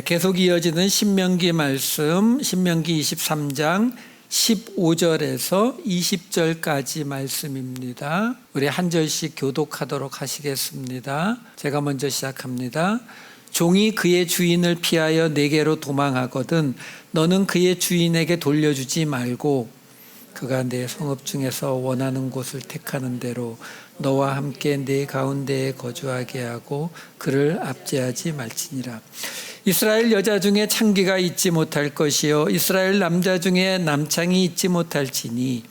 계속 이어지는 신명기 말씀, 신명기 23장 15절에서 20절까지 말씀입니다. 우리 한 절씩 교독하도록 하시겠습니다. 제가 먼저 시작합니다. 종이 그의 주인을 피하여 내게로 도망하거든 너는 그의 주인에게 돌려주지 말고 그가 내 성읍 중에서 원하는 곳을 택하는 대로 너와 함께 내 가운데에 거주하게 하고 그를 압제하지 말지니라. 이스라엘 여자 중에 창기가 있지 못할 것이요 이스라엘 남자 중에 남창이 있지 못할지니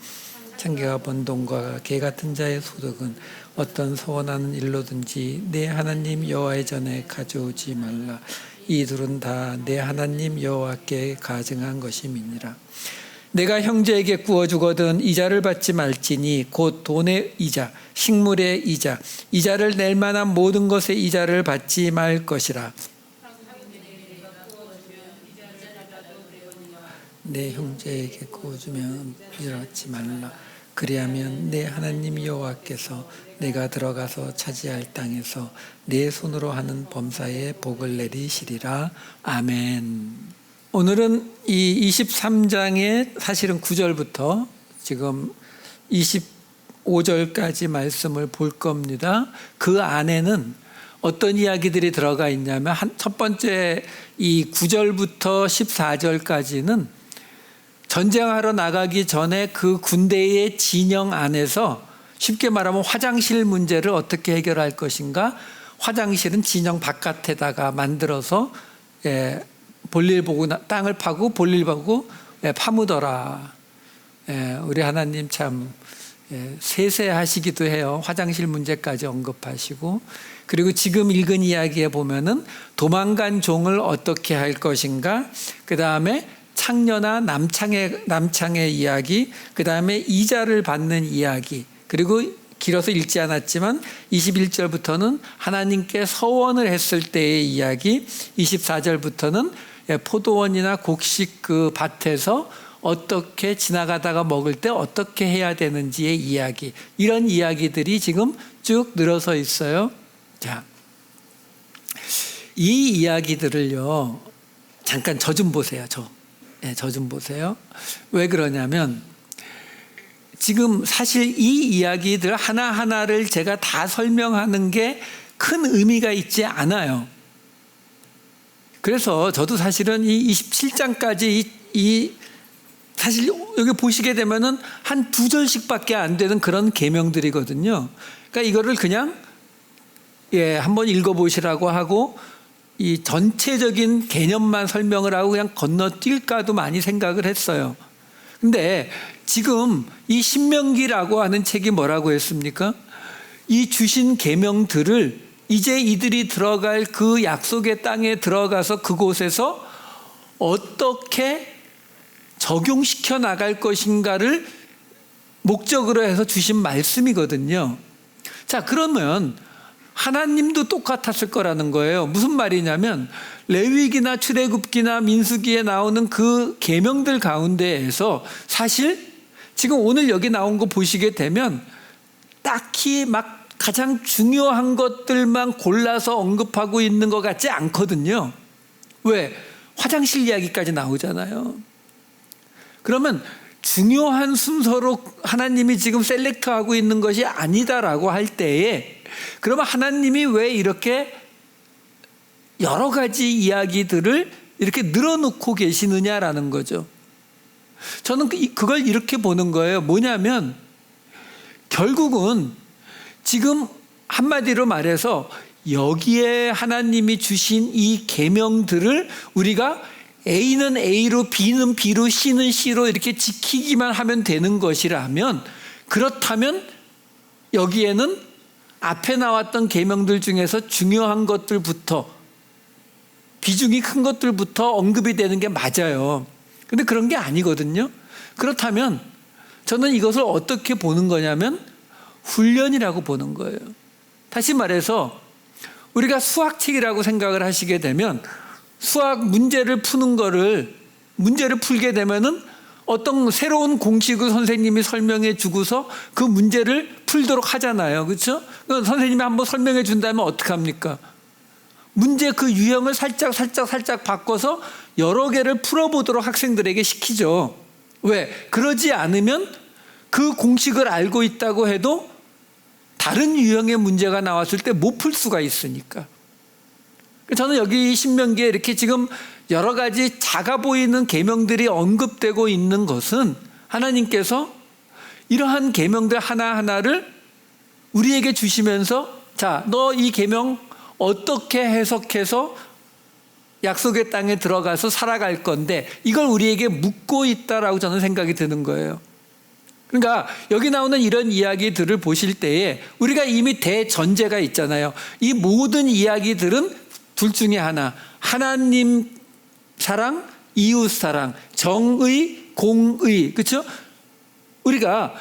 창기가 번 돈과 개 같은 자의 소득은 어떤 서원하는 일로든지 내 하나님 여호와의 전에 가져오지 말라. 이 둘은 다 내 하나님 여호와께 가증한 것임이니라. 내가 형제에게 구워주거든 이자를 받지 말지니 곧 돈의 이자, 식물의 이자, 이자를 낼 만한 모든 것의 이자를 받지 말 것이라. 내 형제에게 구워주면 이자를 받지 말라. 그리하면 내 하나님 여호와께서 내가 들어가서 차지할 땅에서 내 손으로 하는 범사에 복을 내리시리라. 아멘. 오늘은 이 23장의 사실은 9절부터 지금 25절까지 말씀을 볼 겁니다. 그 안에는 어떤 이야기들이 들어가 있냐면 첫 번째 이 9절부터 14절까지는 전쟁하러 나가기 전에 그 군대의 진영 안에서 쉽게 말하면 화장실 문제를 어떻게 해결할 것인가, 화장실은 진영 바깥에다가 만들어서 볼일 보고 땅을 파고 볼일 보고 파묻어라. 우리 하나님 참 세세하시기도 해요. 화장실 문제까지 언급하시고, 그리고 지금 읽은 이야기에 보면은 도망간 종을 어떻게 할 것인가, 그 다음에 창녀나 남창의 이야기, 그 다음에 이자를 받는 이야기, 그리고 길어서 읽지 않았지만 21절부터는 하나님께 서원을 했을 때의 이야기, 24절부터는 포도원이나 곡식 그 밭에서 어떻게 지나가다가 먹을 때 어떻게 해야 되는지의 이야기, 이런 이야기들이 지금 쭉 늘어서 있어요. 자, 이 이야기들을요, 잠깐 저 좀 보세요. 저 좀 보세요. 왜 그러냐면 지금 사실 이 이야기들 하나하나를 제가 다 설명하는 게 큰 의미가 있지 않아요. 그래서 저도 사실은 이 27장까지 사실 여기 보시게 되면은 한 2절씩밖에 안 되는 그런 계명들이거든요. 그러니까 이거를 그냥 한번 읽어보시라고 하고 이 전체적인 개념만 설명을 하고 그냥 건너뛸까도 많이 생각을 했어요. 근데 지금 이 신명기라고 하는 책이 뭐라고 했습니까? 이 주신 계명들을 이제 이들이 들어갈 그 약속의 땅에 들어가서 그곳에서 어떻게 적용시켜 나갈 것인가를 목적으로 해서 주신 말씀이거든요. 자, 그러면 하나님도 똑같았을 거라는 거예요. 무슨 말이냐면 레위기나 출애굽기나 민수기에 나오는 그 계명들 가운데에서 사실 지금 오늘 여기 나온 거 보시게 되면 딱히 막 가장 중요한 것들만 골라서 언급하고 있는 것 같지 않거든요. 왜? 화장실 이야기까지 나오잖아요. 그러면 중요한 순서로 하나님이 지금 셀렉트하고 있는 것이 아니다라고 할 때에, 그러면 하나님이 왜 이렇게 여러 가지 이야기들을 이렇게 늘어놓고 계시느냐라는 거죠. 저는 그걸 이렇게 보는 거예요. 뭐냐면 결국은 지금 한마디로 말해서 여기에 하나님이 주신 이 계명들을 우리가 A는 A로, B는 B로, C는 C로 이렇게 지키기만 하면 되는 것이라면, 그렇다면 여기에는 앞에 나왔던 계명들 중에서 중요한 것들부터, 비중이 큰 것들부터 언급이 되는 게 맞아요. 근데 그런 게 아니거든요. 그렇다면 저는 이것을 어떻게 보는 거냐면 훈련이라고 보는 거예요. 다시 말해서 우리가 수학책이라고 생각을 하시게 되면 수학 문제를 풀게 되면은 어떤 새로운 공식을 선생님이 설명해 주고서 그 문제를 풀도록 하잖아요. 그렇죠? 선생님이 한번 설명해 준다면 어떻게 합니까? 문제 그 유형을 살짝 바꿔서 여러 개를 풀어보도록 학생들에게 시키죠. 왜? 그러지 않으면 그 공식을 알고 있다고 해도 다른 유형의 문제가 나왔을 때 못 풀 수가 있으니까. 저는 여기 신명기에 이렇게 지금 여러 가지 작아 보이는 계명들이 언급되고 있는 것은 하나님께서 이러한 계명들 하나하나를 우리에게 주시면서 자, 너 이 계명 어떻게 해석해서 약속의 땅에 들어가서 살아갈 건데 이걸 우리에게 묻고 있다라고 저는 생각이 드는 거예요. 그러니까 여기 나오는 이런 이야기들을 보실 때에 우리가 이미 대전제가 있잖아요. 이 모든 이야기들은 둘 중에 하나, 하나님 사랑, 이웃 사랑, 정의, 공의, 그렇죠? 우리가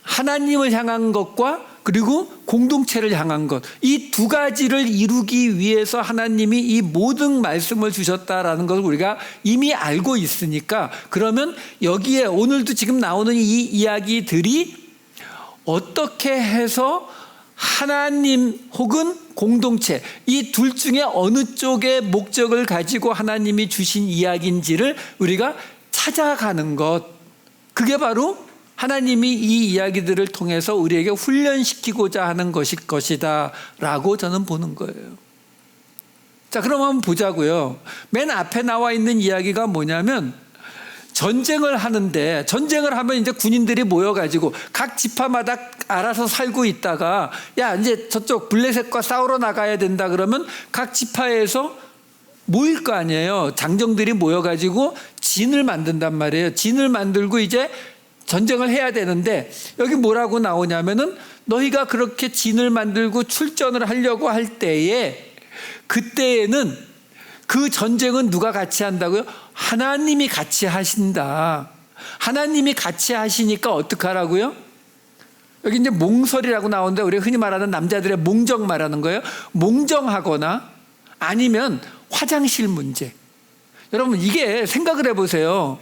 하나님을 향한 것과 그리고 공동체를 향한 것, 이 두 가지를 이루기 위해서 하나님이 이 모든 말씀을 주셨다라는 것을 우리가 이미 알고 있으니까, 그러면 여기에 오늘도 지금 나오는 이 이야기들이 어떻게 해서 하나님 혹은 공동체, 이 둘 중에 어느 쪽의 목적을 가지고 하나님이 주신 이야기인지를 우리가 찾아가는 것, 그게 바로 하나님이 이 이야기들을 통해서 우리에게 훈련시키고자 하는 것이다 라고 저는 보는 거예요. 자, 그럼 한번 보자고요. 맨 앞에 나와 있는 이야기가 뭐냐면, 전쟁을 하는데, 전쟁을 하면 이제 군인들이 모여가지고 각 지파마다 알아서 살고 있다가, 야, 이제 저쪽 블레셋과 싸우러 나가야 된다 그러면 각 지파에서 모일 거 아니에요. 장정들이 모여가지고 진을 만든단 말이에요. 진을 만들고 이제 전쟁을 해야 되는데, 여기 뭐라고 나오냐면은 너희가 그렇게 진을 만들고 출전을 하려고 할 때에, 그때에는 그 전쟁은 누가 같이 한다고요? 하나님이 같이 하신다. 하나님이 같이 하시니까 어떡하라고요? 여기 이제 몽설이라고 나오는데 우리가 흔히 말하는 남자들의 몽정 말하는 거예요. 몽정하거나 아니면 화장실 문제. 여러분, 이게 생각을 해보세요.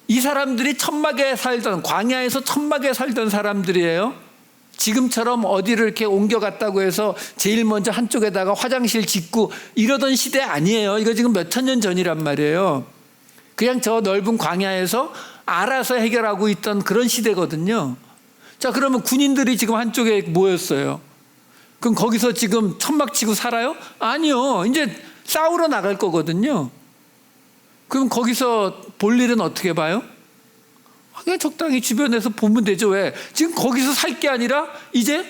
이 사람들이 천막에 살던, 광야에서 천막에 살던 사람들이에요. 지금처럼 어디를 이렇게 옮겨갔다고 해서 제일 먼저 한쪽에다가 화장실 짓고 이러던 시대 아니에요. 이거 지금 몇천 년 전이란 말이에요. 그냥 저 넓은 광야에서 알아서 해결하고 있던 그런 시대거든요. 자, 그러면 군인들이 지금 한쪽에 모였어요. 그럼 거기서 지금 천막 치고 살아요? 아니요. 이제 싸우러 나갈 거거든요. 그럼 거기서 볼 일은 어떻게 봐요? 그냥 적당히 주변에서 보면 되죠. 왜? 지금 거기서 살 게 아니라 이제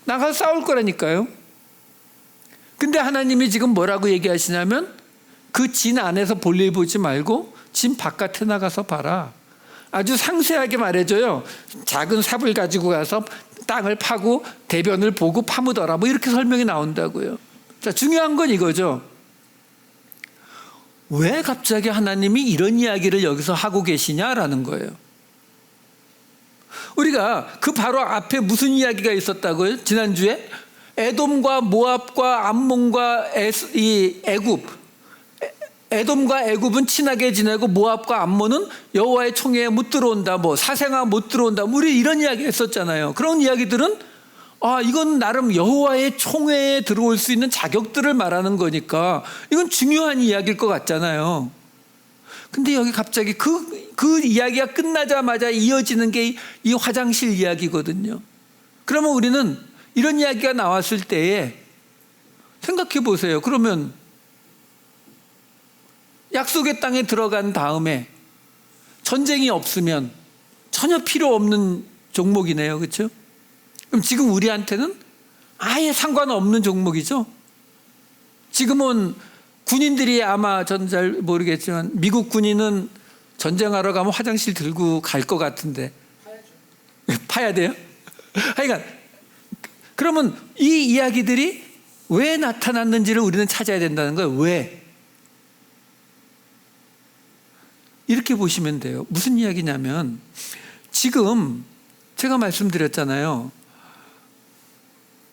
나가서 싸울 거라니까요. 근데 하나님이 지금 뭐라고 얘기하시냐면, 그 진 안에서 볼일 보지 말고 진 바깥에 나가서 봐라. 아주 상세하게 말해줘요. 작은 삽을 가지고 가서 땅을 파고 대변을 보고 파묻어라. 뭐 이렇게 설명이 나온다고요. 자, 중요한 건 이거죠. 왜 갑자기 하나님이 이런 이야기를 여기서 하고 계시냐라는 거예요. 우리가 그 바로 앞에 무슨 이야기가 있었다고요? 지난주에 에돔과 모압과 암몬과 애굽. 에돔과 애굽은 친하게 지내고 모압과 암몬은 여호와의 총회에 못 들어온다, 뭐 사생아 못 들어온다, 우리 이런 이야기 했었잖아요. 그런 이야기들은 이건 나름 여호와의 총회에 들어올 수 있는 자격들을 말하는 거니까 이건 중요한 이야기일 것 같잖아요. 근데 여기 갑자기 그 이야기가 끝나자마자 이어지는 게 이 화장실 이야기거든요. 그러면 우리는 이런 이야기가 나왔을 때에 생각해 보세요. 그러면 약속의 땅에 들어간 다음에 전쟁이 없으면 전혀 필요 없는 종목이네요. 그렇죠? 그럼 지금 우리한테는 아예 상관없는 종목이죠. 지금은 군인들이 아마, 저는 잘 모르겠지만 미국 군인은 전쟁하러 가면 화장실 들고 갈 것 같은데 파야 돼요? 그러니까 그러면 이 이야기들이 왜 나타났는지를 우리는 찾아야 된다는 거예요. 왜? 이렇게 보시면 돼요. 무슨 이야기냐면, 지금 제가 말씀드렸잖아요.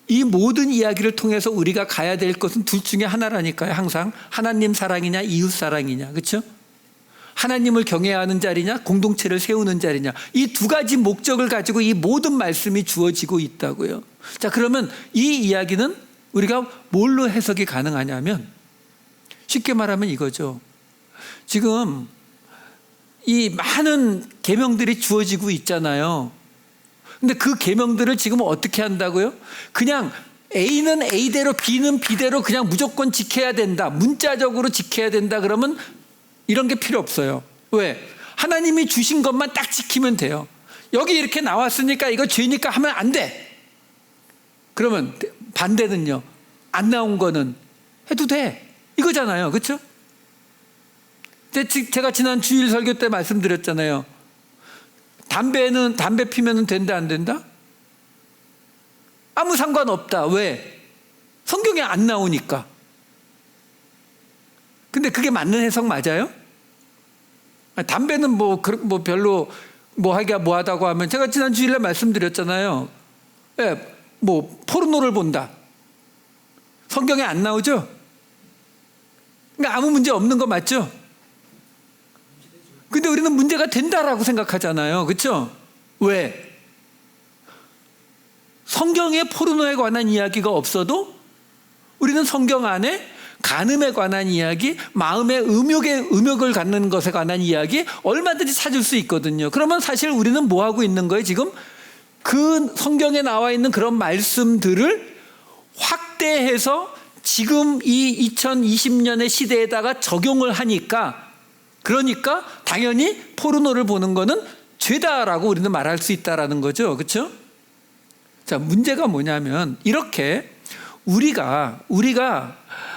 이 모든 이야기를 통해서 우리가 가야 될 것은 둘 중에 하나라니까요. 항상 하나님 사랑이냐 이웃 사랑이냐, 그렇죠? 하나님을 경외하는 자리냐 공동체를 세우는 자리냐, 이 두 가지 목적을 가지고 이 모든 말씀이 주어지고 있다고요. 자, 그러면 이 이야기는 우리가 뭘로 해석이 가능하냐면 쉽게 말하면 이거죠. 지금 이 많은 계명들이 주어지고 있잖아요. 근데 그 계명들을 지금 어떻게 한다고요? 그냥 A는 A대로 B는 B대로 그냥 무조건 지켜야 된다. 문자적으로 지켜야 된다. 그러면 이런 게 필요 없어요. 왜? 하나님이 주신 것만 딱 지키면 돼요. 여기 이렇게 나왔으니까 이거 죄니까 하면 안 돼. 그러면 반대는요. 안 나온 거는 해도 돼. 이거잖아요. 그렇죠? 제가 지난 주일 설교 때 말씀드렸잖아요. 담배 피면 된다 안 된다? 아무 상관없다. 왜? 성경에 안 나오니까. 근데 그게 맞는 해석 맞아요? 담배는 뭐 별로 하기가 뭐하다고 하면 제가 지난 주일에 말씀드렸잖아요. 예, 포르노를 본다. 성경에 안 나오죠? 그러니까 아무 문제 없는 거 맞죠? 근데 우리는 문제가 된다라고 생각하잖아요. 그렇죠? 왜? 성경에 포르노에 관한 이야기가 없어도 우리는 성경 안에 간음에 관한 이야기, 마음의 음욕을 갖는 것에 관한 이야기 얼마든지 찾을 수 있거든요. 그러면 사실 우리는 뭐 하고 있는 거예요? 지금 그 성경에 나와 있는 그런 말씀들을 확대해서 지금 이 2020년의 시대에다가 적용을 하니까, 그러니까 당연히 포르노를 보는 거는 죄다라고 우리는 말할 수 있다라는 거죠. 그렇죠? 자, 문제가 뭐냐면 이렇게 우리가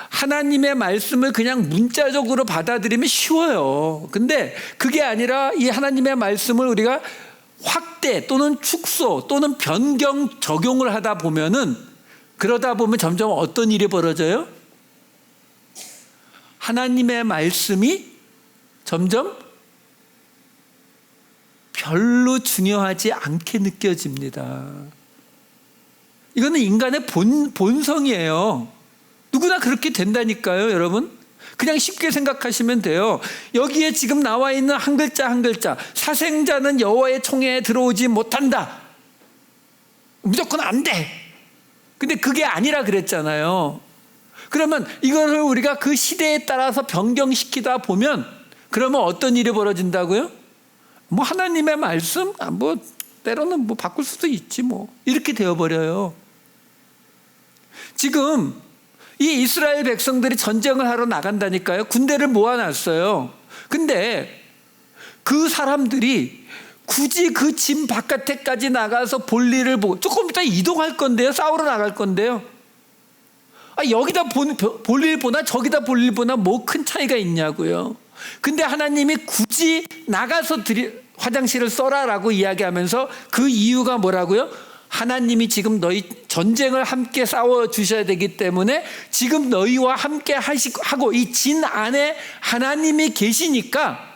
하나님의 말씀을 그냥 문자적으로 받아들이면 쉬워요. 근데 그게 아니라 이 하나님의 말씀을 우리가 확대 또는 축소 또는 변경 적용을 하다 보면은, 그러다 보면 점점 어떤 일이 벌어져요? 하나님의 말씀이 점점 별로 중요하지 않게 느껴집니다. 이거는 인간의 본성이에요. 누구나 그렇게 된다니까요, 여러분. 그냥 쉽게 생각하시면 돼요. 여기에 지금 나와 있는 한 글자 한 글자, 사생자는 여호와의 총회에 들어오지 못한다. 무조건 안 돼. 근데 그게 아니라 그랬잖아요. 그러면 이거를 우리가 그 시대에 따라서 변경시키다 보면 그러면 어떤 일이 벌어진다고요? 하나님의 말씀? 때로는 바꿀 수도 있지 이렇게 되어버려요. 지금 이 이스라엘 백성들이 전쟁을 하러 나간다니까요. 군대를 모아놨어요. 근데 그 사람들이 굳이 그 집 바깥에까지 나가서 볼일을 보고, 조금 이따 이동할 건데요. 싸우러 나갈 건데요. 여기다 볼일 보나 저기다 볼일 보나 큰 차이가 있냐고요. 근데 하나님이 굳이 나가서 화장실을 써라라고 이야기하면서 그 이유가 뭐라고요? 하나님이 지금 너희 전쟁을 함께 싸워 주셔야 되기 때문에 지금 너희와 함께 하고 이 진 안에 하나님이 계시니까,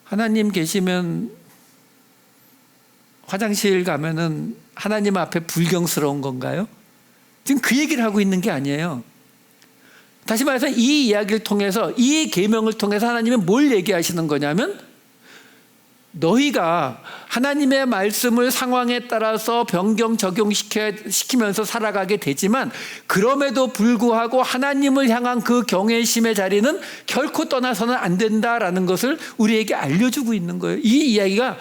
하나님 계시면 화장실 가면은 하나님 앞에 불경스러운 건가요? 지금 그 얘기를 하고 있는 게 아니에요. 다시 말해서 이 이야기를 통해서, 이 계명을 통해서 하나님이 뭘 얘기하시는 거냐면, 너희가 하나님의 말씀을 상황에 따라서 변경 적용시키면서 살아가게 되지만, 그럼에도 불구하고 하나님을 향한 그 경외심의 자리는 결코 떠나서는 안 된다라는 것을 우리에게 알려주고 있는 거예요. 이 이야기가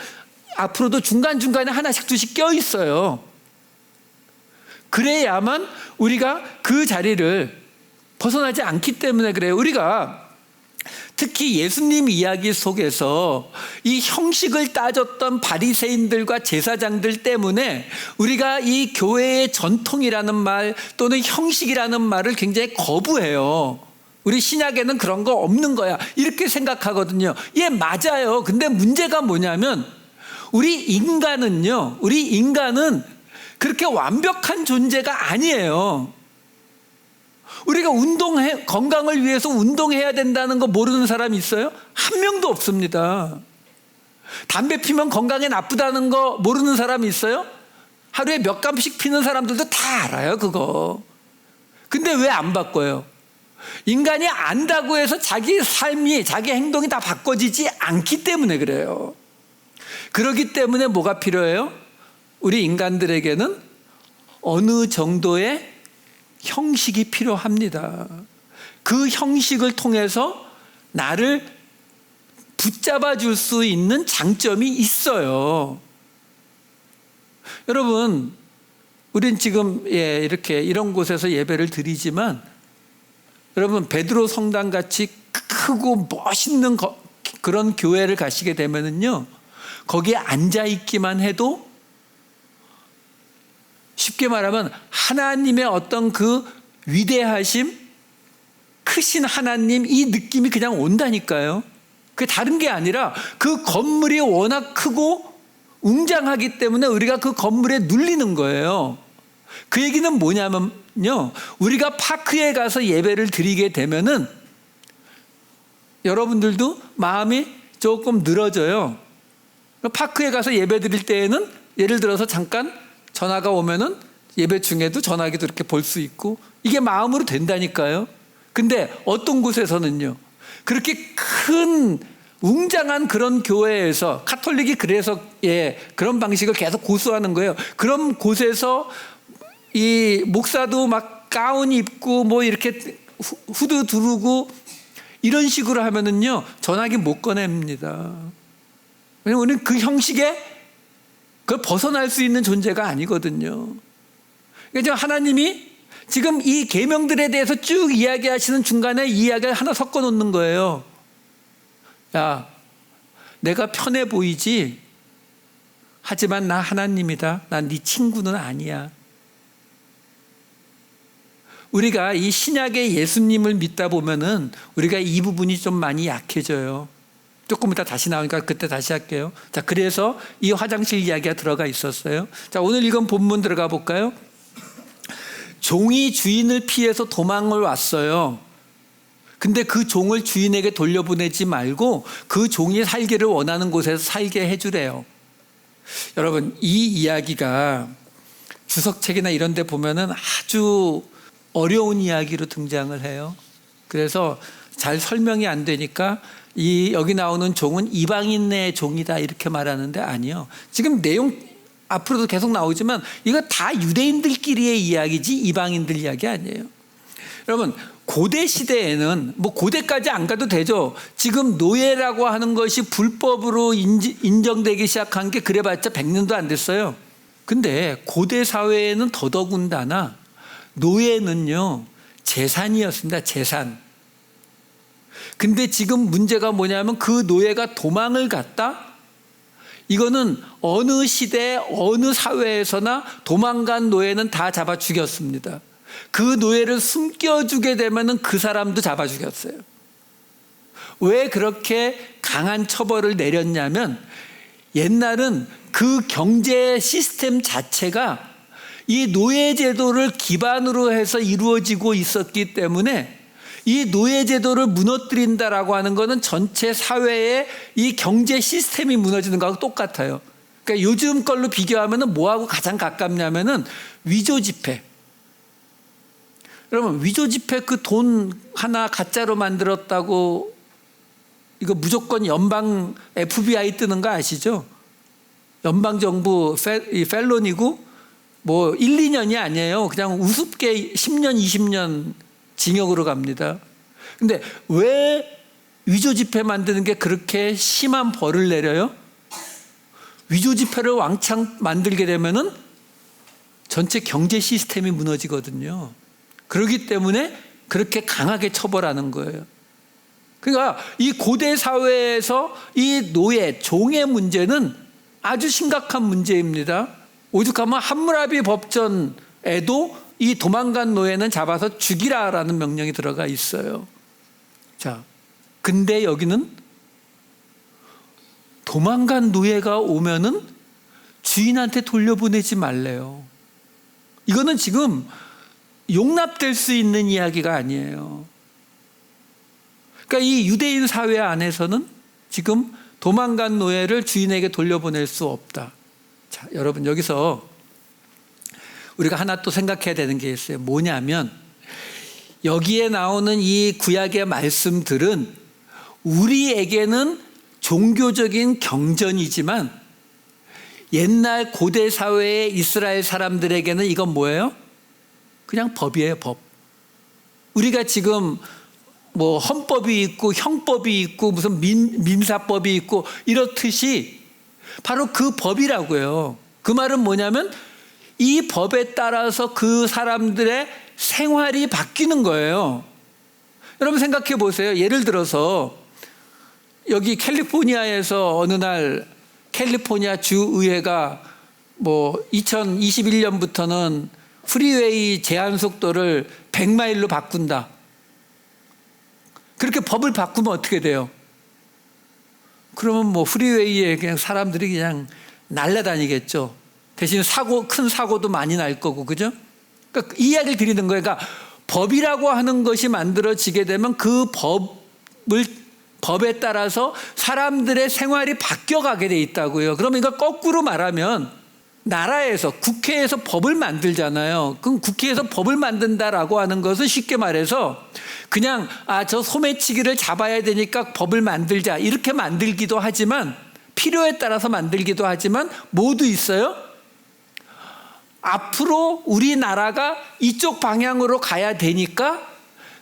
앞으로도 중간중간에 하나씩 두씩 껴있어요. 그래야만 우리가 그 자리를 벗어나지 않기 때문에 그래요. 우리가 특히 예수님 이야기 속에서 이 형식을 따졌던 바리새인들과 제사장들 때문에 우리가 이 교회의 전통이라는 말 또는 형식이라는 말을 굉장히 거부해요. 우리 신약에는 그런 거 없는 거야, 이렇게 생각하거든요. 예, 맞아요. 근데 문제가 뭐냐면 우리 인간은 그렇게 완벽한 존재가 아니에요. 우리가 건강을 위해서 운동해야 된다는 거 모르는 사람 있어요? 한 명도 없습니다. 담배 피면 건강에 나쁘다는 거 모르는 사람 있어요? 하루에 몇 감씩 피는 사람들도 다 알아요, 그거. 근데 왜 안 바꿔요? 인간이 안다고 해서 자기 삶이, 자기 행동이 다 바꿔지지 않기 때문에 그래요. 그렇기 때문에 뭐가 필요해요? 우리 인간들에게는 어느 정도의 형식이 필요합니다. 그 형식을 통해서 나를 붙잡아 줄 수 있는 장점이 있어요. 여러분, 우린 지금 이렇게 이런 곳에서 예배를 드리지만 여러분, 베드로 성당 같이 크고 멋있는 그런 교회를 가시게 되면은요, 거기에 앉아 있기만 해도 쉽게 말하면 하나님의 어떤 그 위대하심, 크신 하나님, 이 느낌이 그냥 온다니까요. 그게 다른 게 아니라 그 건물이 워낙 크고 웅장하기 때문에 우리가 그 건물에 눌리는 거예요. 그 얘기는 뭐냐면요, 우리가 파크에 가서 예배를 드리게 되면은 여러분들도 마음이 조금 늘어져요. 파크에 가서 예배 드릴 때에는 예를 들어서 잠깐 전화가 오면은 예배 중에도 전화기도 이렇게 볼 수 있고, 이게 마음으로 된다니까요. 근데 어떤 곳에서는요, 그렇게 큰 웅장한 그런 교회에서, 카톨릭이 그래서 그런 방식을 계속 고수하는 거예요. 그런 곳에서 이 목사도 막 가운 입고 뭐 이렇게 후드 두르고 이런 식으로 하면은요, 전화기 못 꺼냅니다. 왜냐면 우리는 그 형식에 그걸 벗어날 수 있는 존재가 아니거든요. 그러니까 하나님이 지금 이 계명들에 대해서 쭉 이야기하시는 중간에 이야기를 하나 섞어 놓는 거예요. 야, 내가 편해 보이지? 하지만 나 하나님이다. 난 네 친구는 아니야. 우리가 이 신약의 예수님을 믿다 보면은 우리가 이 부분이 좀 많이 약해져요. 조금 이따 다시 나오니까 그때 다시 할게요. 자, 그래서 이 화장실 이야기가 들어가 있었어요. 자, 오늘 읽은 본문 들어가 볼까요? 종이 주인을 피해서 도망을 왔어요. 근데 그 종을 주인에게 돌려보내지 말고 그 종이 살기를 원하는 곳에서 살게 해주래요. 여러분, 이 이야기가 주석책이나 이런 데 보면은 아주 어려운 이야기로 등장을 해요. 그래서 잘 설명이 안 되니까 여기 나오는 종은 이방인의 종이다 이렇게 말하는데 아니요. 지금 내용 앞으로도 계속 나오지만 이거 다 유대인들끼리의 이야기지 이방인들 이야기 아니에요. 여러분, 고대 시대에는 뭐 고대까지 안 가도 되죠. 지금 노예라고 하는 것이 불법으로 인정되기 시작한 게 그래봤자 100년도 안 됐어요. 근데 고대 사회에는 더더군다나 노예는요, 재산이었습니다. 재산. 근데 지금 문제가 뭐냐면 그 노예가 도망을 갔다? 이거는 어느 시대, 어느 사회에서나 도망간 노예는 다 잡아 죽였습니다. 그 노예를 숨겨주게 되면은 그 사람도 잡아 죽였어요. 왜 그렇게 강한 처벌을 내렸냐면 옛날은 그 경제 시스템 자체가 이 노예제도를 기반으로 해서 이루어지고 있었기 때문에 이 노예제도를 무너뜨린다라고 하는 것은 전체 사회의 이 경제 시스템이 무너지는 거하고 똑같아요. 그러니까 요즘 걸로 비교하면 뭐하고 가장 가깝냐면은 위조지폐. 여러분, 위조지폐 그 돈 하나 가짜로 만들었다고 이거 무조건 연방 FBI 뜨는 거 아시죠? 연방정부 펠론이고 뭐 1, 2년이 아니에요. 그냥 우습게 10년, 20년 징역으로 갑니다. 근데 왜 위조지폐 만드는 게 그렇게 심한 벌을 내려요? 위조지폐를 왕창 만들게 되면은 전체 경제 시스템이 무너지거든요. 그렇기 때문에 그렇게 강하게 처벌하는 거예요. 그러니까 이 고대 사회에서 이 노예, 종의 문제는 아주 심각한 문제입니다. 오죽하면 함무라비 법전에도 이 도망간 노예는 잡아서 죽이라라는 명령이 들어가 있어요. 자, 근데 여기는 도망간 노예가 오면은 주인한테 돌려보내지 말래요. 이거는 지금 용납될 수 있는 이야기가 아니에요. 그러니까 이 유대인 사회 안에서는 지금 도망간 노예를 주인에게 돌려보낼 수 없다. 자, 여러분, 여기서 우리가 하나 또 생각해야 되는 게 있어요. 뭐냐면 여기에 나오는 이 구약의 말씀들은 우리에게는 종교적인 경전이지만 옛날 고대 사회의 이스라엘 사람들에게는 이건 뭐예요? 그냥 법이에요, 법. 우리가 지금 뭐 헌법이 있고 형법이 있고 무슨 민사법이 있고 이렇듯이 바로 그 법이라고요. 그 말은 뭐냐면 이 법에 따라서 그 사람들의 생활이 바뀌는 거예요. 여러분 생각해 보세요. 예를 들어서 여기 캘리포니아에서 어느 날 캘리포니아 주의회가 뭐 2021년부터는 프리웨이 제한 속도를 100마일로 바꾼다. 그렇게 법을 바꾸면 어떻게 돼요? 그러면 뭐 프리웨이에 그냥 사람들이 그냥 날아다니겠죠. 대신 큰 사고도 많이 날 거고, 그죠? 그러니까 이 이야기를 드리는 거예요. 그러니까 법이라고 하는 것이 만들어지게 되면 그 법에 따라서 사람들의 생활이 바뀌어가게 돼 있다고요. 그러면 이거 거꾸로 말하면 나라에서 국회에서 법을 만들잖아요. 그럼 국회에서 법을 만든다라고 하는 것은 쉽게 말해서 그냥 저 소매치기를 잡아야 되니까 법을 만들자 이렇게 만들기도 하지만 필요에 따라서 만들기도 하지만 뭐도 있어요? 앞으로 우리나라가 이쪽 방향으로 가야 되니까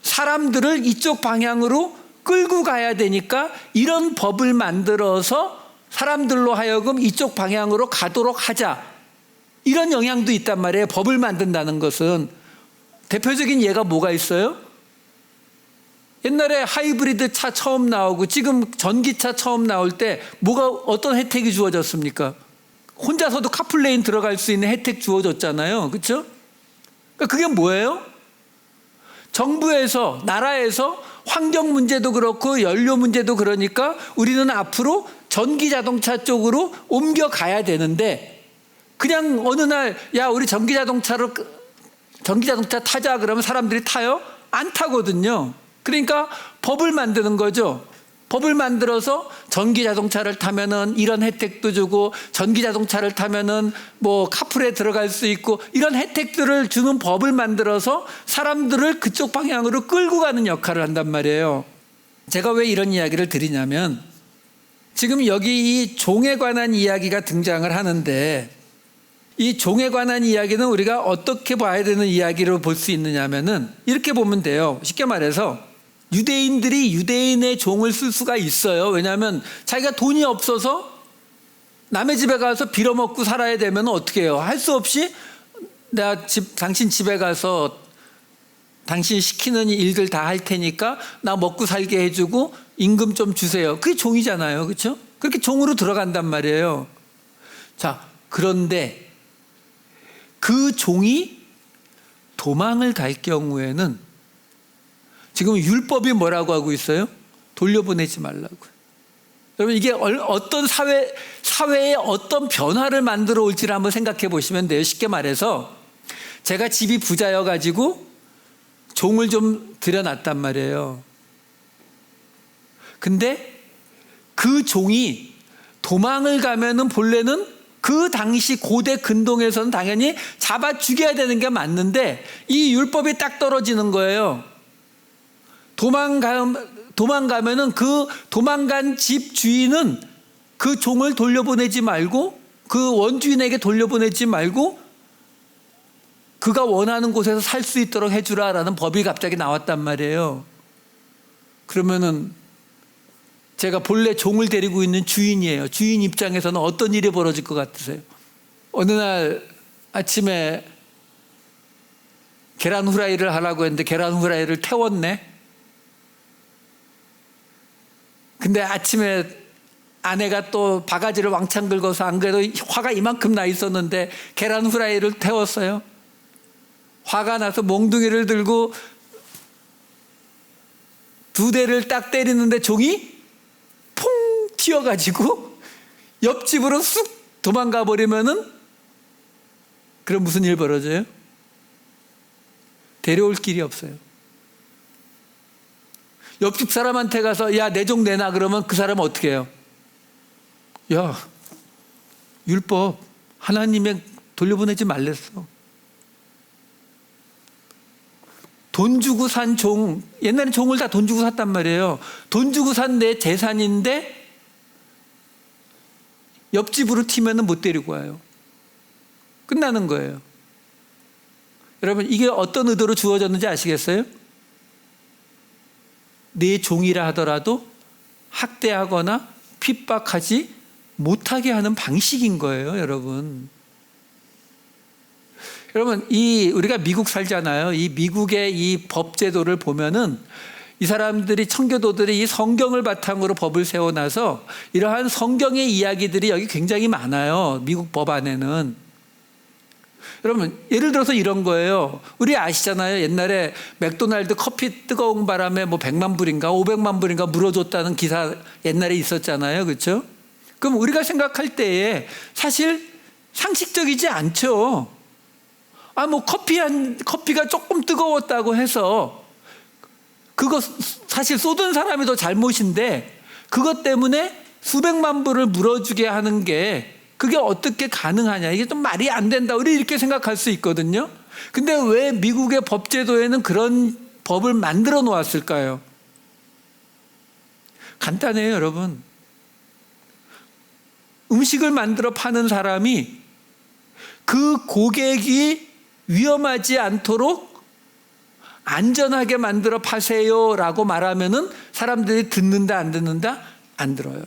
사람들을 이쪽 방향으로 끌고 가야 되니까 이런 법을 만들어서 사람들로 하여금 이쪽 방향으로 가도록 하자. 이런 영향도 있단 말이에요. 법을 만든다는 것은. 대표적인 예가 뭐가 있어요? 옛날에 하이브리드 차 처음 나오고 지금 전기차 처음 나올 때 어떤 혜택이 주어졌습니까? 혼자서도 카플레인 들어갈 수 있는 혜택 주어졌잖아요. 그렇죠? 그러니까 그게 뭐예요? 정부에서, 나라에서 환경 문제도 그렇고 연료 문제도 그러니까 우리는 앞으로 전기 자동차 쪽으로 옮겨가야 되는데 그냥 어느 날 우리 전기 자동차 타자 그러면 사람들이 타요? 안 타거든요. 그러니까 법을 만드는 거죠. 법을 만들어서 전기 자동차를 타면은 이런 혜택도 주고 전기 자동차를 타면은 뭐 카풀에 들어갈 수 있고 이런 혜택들을 주는 법을 만들어서 사람들을 그쪽 방향으로 끌고 가는 역할을 한단 말이에요. 제가 왜 이런 이야기를 드리냐면 지금 여기 이 종에 관한 이야기가 등장을 하는데 이 종에 관한 이야기는 우리가 어떻게 봐야 되는 이야기로 볼 수 있느냐면은 이렇게 보면 돼요. 쉽게 말해서 유대인들이 유대인의 종을 쓸 수가 있어요. 왜냐하면 자기가 돈이 없어서 남의 집에 가서 빌어먹고 살아야 되면 어떻게 해요? 할 수 없이 내가 당신 집에 가서 당신 시키는 일들 다 할 테니까 나 먹고 살게 해주고 임금 좀 주세요. 그게 종이잖아요. 그렇죠? 그렇게 종으로 들어간단 말이에요. 자, 그런데 그 종이 도망을 갈 경우에는 지금 율법이 뭐라고 하고 있어요? 돌려보내지 말라고요. 여러분 이게 어떤 사회에 어떤 변화를 만들어 올지를 한번 생각해 보시면 돼요. 쉽게 말해서 제가 집이 부자여 가지고 종을 좀 들여놨단 말이에요. 근데 그 종이 도망을 가면은 본래는 그 당시 고대 근동에서는 당연히 잡아 죽여야 되는 게 맞는데 이 율법이 딱 떨어지는 거예요. 도망가면은 그 도망간 집 주인은 그 종을 돌려보내지 말고 그 원주인에게 돌려보내지 말고 그가 원하는 곳에서 살 수 있도록 해주라라는 법이 갑자기 나왔단 말이에요. 그러면은 제가 본래 종을 데리고 있는 주인이에요. 주인 입장에서는 어떤 일이 벌어질 것 같으세요? 어느 날 아침에 계란 후라이를 하라고 했는데 계란 후라이를 태웠네. 근데 아침에 아내가 또 바가지를 왕창 긁어서 안 그래도 화가 이만큼 나 있었는데 계란 후라이를 태웠어요. 화가 나서 몽둥이를 들고 두 대를 딱 때리는데 종이 퐁 튀어가지고 옆집으로 쑥 도망가 버리면은 그럼 무슨 일 벌어져요? 데려올 길이 없어요. 옆집 사람한테 가서 내 종 내놔 그러면 그 사람은 어떻게 해요? 율법 하나님의 돌려보내지 말랬어. 돈 주고 산 종, 옛날에 종을 다 돈 주고 샀단 말이에요. 돈 주고 산 내 재산인데 옆집으로 튀면은 못 데리고 와요. 끝나는 거예요. 여러분, 이게 어떤 의도로 주어졌는지 아시겠어요? 내 종이라 하더라도 학대하거나 핍박하지 못하게 하는 방식인 거예요, 여러분. 여러분, 우리가 미국 살잖아요. 이 미국의 이 법제도를 보면은 이 사람들이, 청교도들이 이 성경을 바탕으로 법을 세워놔서 이러한 성경의 이야기들이 여기 굉장히 많아요. 미국 법 안에는. 여러분, 예를 들어서 이런 거예요. 우리 아시잖아요. 옛날에 맥도날드 커피 뜨거운 바람에 뭐 100만 불인가 500만 불인가 물어줬다는 기사 옛날에 있었잖아요. 그렇죠? 그럼 우리가 생각할 때에 사실 상식적이지 않죠. 뭐 커피가 조금 뜨거웠다고 해서 그거 사실 쏟은 사람이 더 잘못인데 그것 때문에 수백만 불을 물어주게 하는 게 그게 어떻게 가능하냐. 이게 좀 말이 안 된다. 우리 이렇게 생각할 수 있거든요. 근데 왜 미국의 법제도에는 그런 법을 만들어 놓았을까요? 간단해요, 여러분. 음식을 만들어 파는 사람이 그 고객이 위험하지 않도록 안전하게 만들어 파세요라고 말하면은 사람들이 듣는다, 안 듣는다? 안 들어요.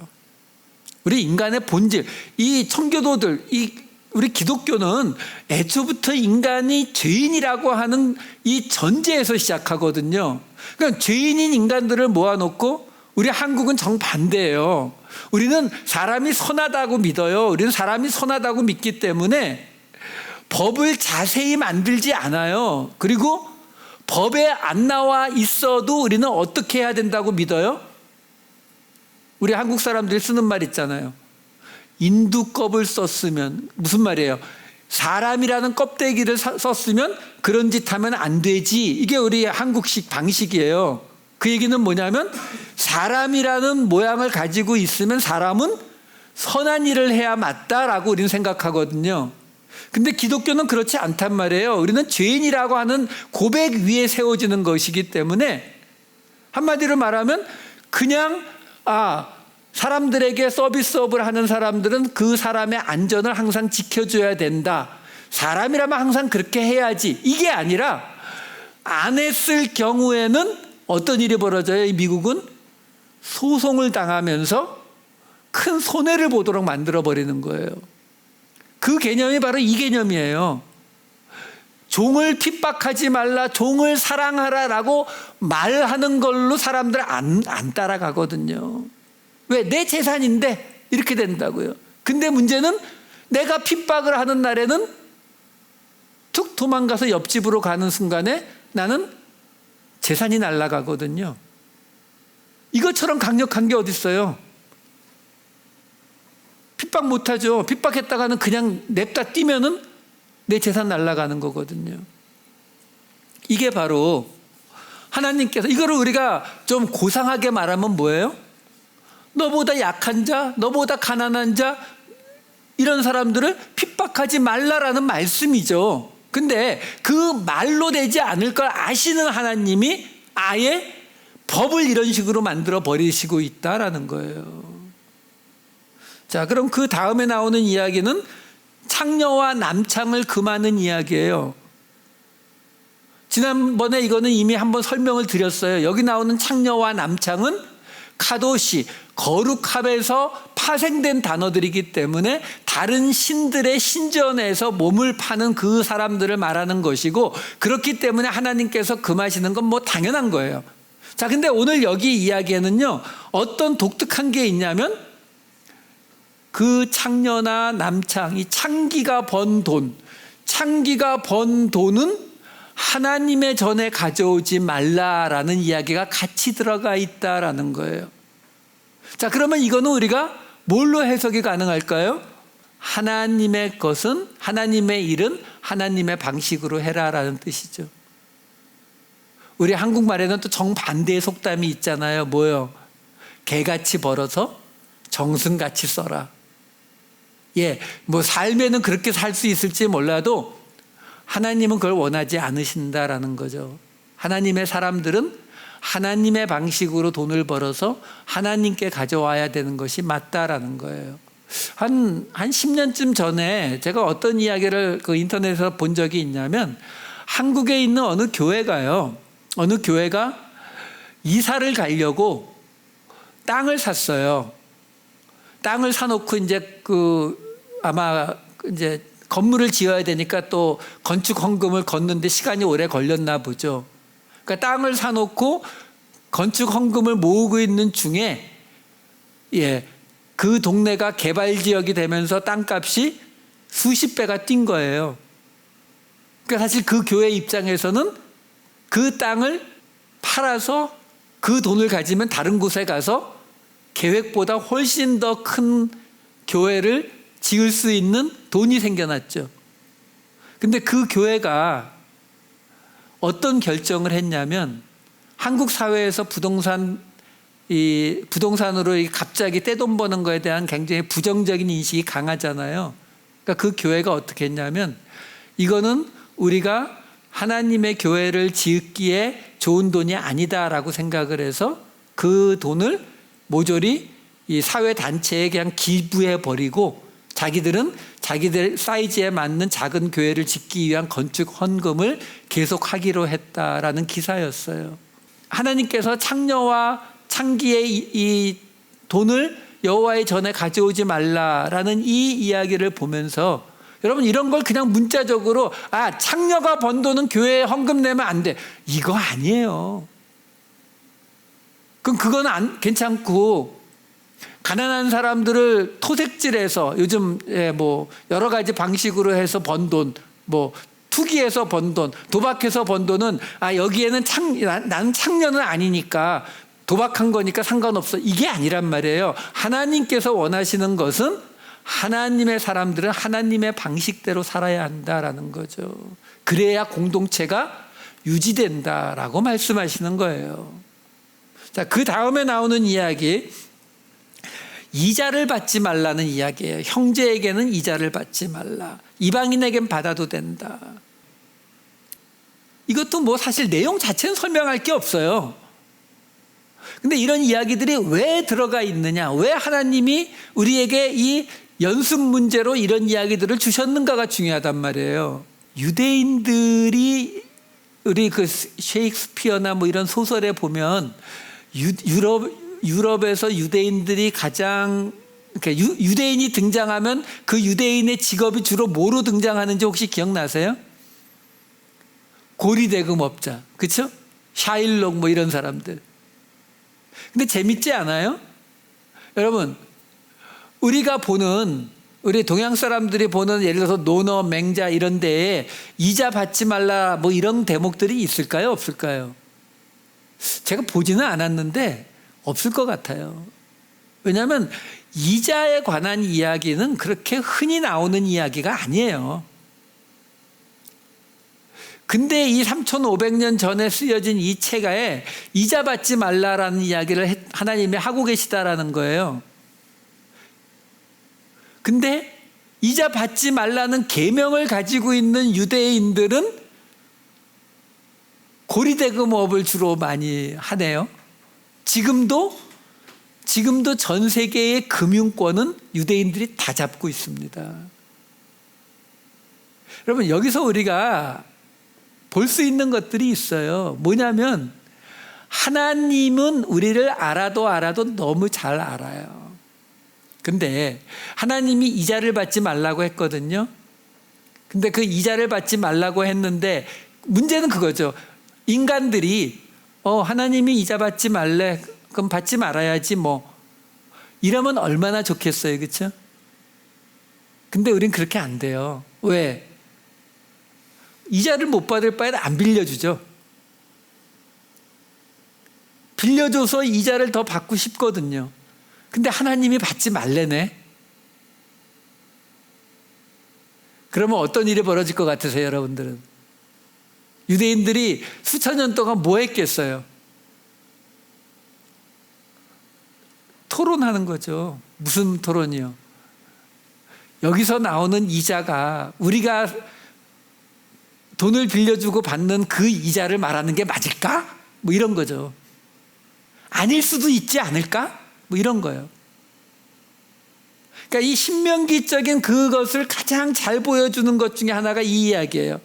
우리 인간의 본질, 이 청교도들, 우리 기독교는 애초부터 인간이 죄인이라고 하는 이 전제에서 시작하거든요. 그러니까 죄인인 인간들을 모아놓고 우리 한국은 정반대예요. 우리는 사람이 선하다고 믿어요. 우리는 사람이 선하다고 믿기 때문에 법을 자세히 만들지 않아요. 그리고 법에 안 나와 있어도 우리는 어떻게 해야 된다고 믿어요? 우리 한국 사람들이 쓰는 말 있잖아요. 인두껍을 썼으면, 무슨 말이에요? 사람이라는 껍데기를 썼으면 그런 짓 하면 안 되지. 이게 우리 한국식 방식이에요. 그 얘기는 뭐냐면 사람이라는 모양을 가지고 있으면 사람은 선한 일을 해야 맞다라고 우리는 생각하거든요. 근데 기독교는 그렇지 않단 말이에요. 우리는 죄인이라고 하는 고백 위에 세워지는 것이기 때문에 한마디로 말하면 그냥 사람들에게 서비스업을 하는 사람들은 그 사람의 안전을 항상 지켜줘야 된다. 사람이라면 항상 그렇게 해야지. 이게 아니라 안 했을 경우에는 어떤 일이 벌어져요? 이 미국은 소송을 당하면서 큰 손해를 보도록 만들어버리는 거예요. 그 개념이 바로 이 개념이에요. 종을 핍박하지 말라, 종을 사랑하라라고 말하는 걸로 사람들 안 따라가거든요. 왜? 내 재산인데 이렇게 된다고요. 근데 문제는 내가 핍박을 하는 날에는 툭 도망가서 옆집으로 가는 순간에 나는 재산이 날아가거든요. 이것처럼 강력한 게 어디 있어요? 핍박 못하죠. 핍박했다가는 그냥 냅다 뛰면은 내 재산 날아가는 거거든요. 이게 바로 하나님께서, 이거를 우리가 좀 고상하게 말하면 뭐예요? 너보다 약한 자, 너보다 가난한 자, 이런 사람들을 핍박하지 말라라는 말씀이죠. 근데 그 말로 되지 않을 걸 아시는 하나님이 아예 법을 이런 식으로 만들어 버리시고 있다라는 거예요. 자, 그럼 그 다음에 나오는 이야기는 창녀와 남창을 금하는 이야기예요. 지난번에 이거는 이미 한번 설명을 드렸어요. 여기 나오는 창녀와 남창은 카도시, 거룩함에서 파생된 단어들이기 때문에 다른 신들의 신전에서 몸을 파는 그 사람들을 말하는 것이고, 그렇기 때문에 하나님께서 금하시는 건 뭐 당연한 거예요. 자, 근데 오늘 여기 이야기에는요, 어떤 독특한 게 있냐면 그 창녀나 남창, 이 창기가 번 돈, 창기가 번 돈은 하나님의 전에 가져오지 말라라는 이야기가 같이 들어가 있다라는 거예요. 자, 그러면 이거는 우리가 뭘로 해석이 가능할까요? 하나님의 것은, 하나님의 일은 하나님의 방식으로 해라라는 뜻이죠. 우리 한국말에는 또 정반대의 속담이 있잖아요. 뭐요? 개같이 벌어서 정승같이 써라. 뭐 삶에는 그렇게 살 수 있을지 몰라도 하나님은 그걸 원하지 않으신다라는 거죠. 하나님의 사람들은 하나님의 방식으로 돈을 벌어서 하나님께 가져와야 되는 것이 맞다라는 거예요. 한 10년쯤 전에 제가 어떤 이야기를 그 인터넷에서 본 적이 있냐면, 한국에 있는 어느 교회가 이사를 가려고 땅을 샀어요. 땅을 사놓고 이제 아마 이제 건물을 지어야 되니까 또 건축 헌금을 걷는데 시간이 오래 걸렸나 보죠. 그러니까 땅을 사놓고 건축 헌금을 모으고 있는 중에, 그 동네가 개발 지역이 되면서 땅값이 수십 배가 뛴 거예요. 그러니까 사실 그 교회 입장에서는 그 땅을 팔아서 그 돈을 가지면 다른 곳에 가서 계획보다 훨씬 더 큰 교회를 지을 수 있는 돈이 생겨났죠. 근데 그 교회가 어떤 결정을 했냐면, 한국 사회에서 부동산으로 갑자기 떼돈 버는 거에 대한 굉장히 부정적인 인식이 강하잖아요. 그러니까 그 교회가 어떻게 했냐면, 이거는 우리가 하나님의 교회를 짓기에 좋은 돈이 아니다라고 생각을 해서 그 돈을 모조리 이 사회단체에 그냥 기부해 버리고, 자기들은 자기들 사이즈에 맞는 작은 교회를 짓기 위한 건축 헌금을 계속하기로 했다라는 기사였어요. 하나님께서 창녀와 창기의 이 돈을 여호와의 전에 가져오지 말라라는 이 이야기를 보면서, 여러분 이런 걸 그냥 문자적으로 창녀가 번 돈은 교회에 헌금 내면 안 돼, 이거 아니에요. 그럼 그건 괜찮고, 가난한 사람들을 토색질해서 요즘 뭐 여러 가지 방식으로 해서 번 돈, 뭐 투기해서 번 돈, 도박해서 번 돈은 여기에는 나는 창녀는 아니니까 도박한 거니까 상관없어, 이게 아니란 말이에요. 하나님께서 원하시는 것은 하나님의 사람들은 하나님의 방식대로 살아야 한다라는 거죠. 그래야 공동체가 유지된다라고 말씀하시는 거예요. 자, 그 다음에 나오는 이야기, 이자를 받지 말라는 이야기예요. 형제에게는 이자를 받지 말라. 이방인에겐 받아도 된다. 이것도 뭐 사실 내용 자체는 설명할 게 없어요. 근데 이런 이야기들이 왜 들어가 있느냐, 왜 하나님이 우리에게 이 연습 문제로 이런 이야기들을 주셨는가가 중요하단 말이에요. 유대인들이 우리 그 셰익스피어나 뭐 이런 소설에 보면 유럽에서 유대인들이 가장, 그러니까 유대인이 등장하면 그 유대인의 직업이 주로 뭐로 등장하는지 혹시 기억나세요? 고리대금업자, 그렇죠? 샤일록 뭐 이런 사람들. 근데 재밌지 않아요? 여러분, 우리 동양 사람들이 보는 예를 들어서 논어, 맹자 이런 데에 이자 받지 말라 뭐 이런 대목들이 있을까요? 없을까요? 제가 보지는 않았는데 없을 것 같아요. 왜냐하면 이자에 관한 이야기는 그렇게 흔히 나오는 이야기가 아니에요. 근데 이 3,500년 전에 쓰여진 이 책에 이자 받지 말라라는 이야기를 하나님이 하고 계시다라는 거예요. 근데 이자 받지 말라는 계명을 가지고 있는 유대인들은 고리대금업을 주로 많이 하네요. 지금도 전 세계의 금융권은 유대인들이 다 잡고 있습니다. 여러분, 여기서 우리가 볼 수 있는 것들이 있어요. 뭐냐면, 하나님은 우리를 알아도 너무 잘 알아요. 근데 하나님이 이자를 받지 말라고 했거든요. 근데 그 이자를 받지 말라고 했는데 문제는 그거죠. 인간들이 하나님이 이자 받지 말래, 그럼 받지 말아야지 뭐, 이러면 얼마나 좋겠어요, 그렇죠? 근데 우린 그렇게 안 돼요. 왜? 이자를 못 받을 바에는 안 빌려주죠. 빌려줘서 이자를 더 받고 싶거든요. 근데 하나님이 받지 말래네. 그러면 어떤 일이 벌어질 것 같으세요, 여러분들은? 유대인들이 수천 년 동안 뭐 했겠어요? 토론하는 거죠. 무슨 토론이요? 여기서 나오는 이자가 우리가 돈을 빌려주고 받는 그 이자를 말하는 게 맞을까? 뭐 이런 거죠. 아닐 수도 있지 않을까? 뭐 이런 거예요. 그러니까 이 신명기적인 그것을 가장 잘 보여주는 것 중에 하나가 이 이야기예요.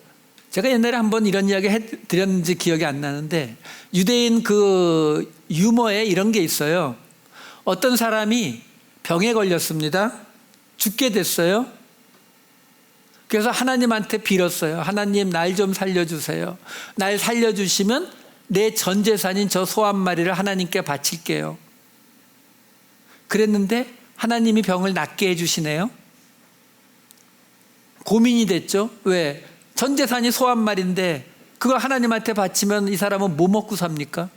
제가 옛날에 한번 이런 이야기 해드렸는지 기억이 안 나는데, 유대인 그 유머에 이런 게 있어요. 어떤 사람이 병에 걸렸습니다. 죽게 됐어요. 그래서 하나님한테 빌었어요. 하나님, 날 좀 살려주세요. 날 살려주시면 내 전 재산인 저 소 한 마리를 하나님께 바칠게요. 그랬는데 하나님이 병을 낫게 해주시네요. 고민이 됐죠. 왜? 전 재산이 소 한 마리인데 그거 하나님한테 바치면 이 사람은 뭐 먹고 삽니까?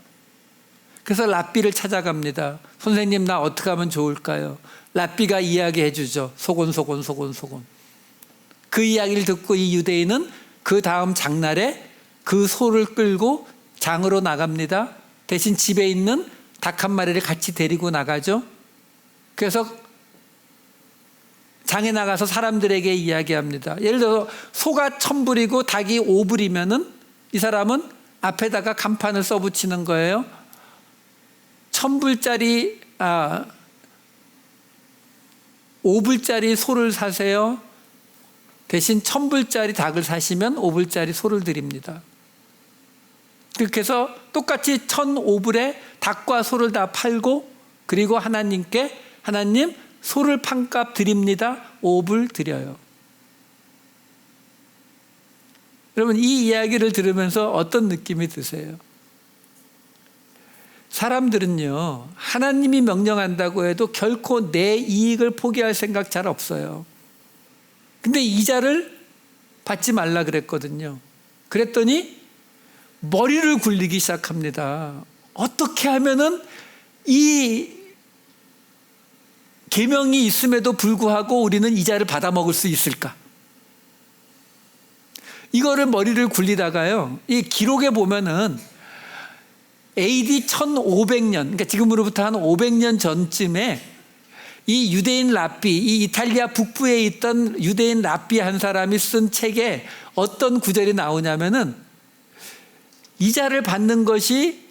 그래서 랍비를 찾아갑니다. 선생님, 나 어떻게 하면 좋을까요? 랍비가 이야기해 주죠. 소곤소곤. 그 이야기를 듣고 이 유대인은 그 다음 장날에 그 소를 끌고 장으로 나갑니다. 대신 집에 있는 닭 한 마리를 같이 데리고 나가죠. 그래서 장에 나가서 사람들에게 이야기합니다. 예를 들어 소가 1,000불이고 닭이 5불이면은 이 사람은 앞에다가 간판을 써붙이는 거예요. 5불짜리 소를 사세요. 대신 1,000불짜리 닭을 사시면 5불짜리 소를 드립니다. 그렇게 해서 똑같이 1,005불에 닭과 소를 다 팔고, 그리고 하나님께, 하나님, 소를 판값 드립니다. 5불 드려요. 여러분, 이 이야기를 들으면서 어떤 느낌이 드세요? 사람들은요, 하나님이 명령한다고 해도 결코 내 이익을 포기할 생각 잘 없어요. 근데 이자를 받지 말라 그랬거든요. 그랬더니 머리를 굴리기 시작합니다. 어떻게 하면은 이 계명이 있음에도 불구하고 우리는 이자를 받아 먹을 수 있을까? 이거를 머리를 굴리다가요, 이 기록에 보면은 AD 1500년, 그러니까 지금으로부터 한 500년 전쯤에 이 유대인 랍비, 이 이탈리아 북부에 있던 유대인 랍비 한 사람이 쓴 책에 어떤 구절이 나오냐면은, 이자를 받는 것이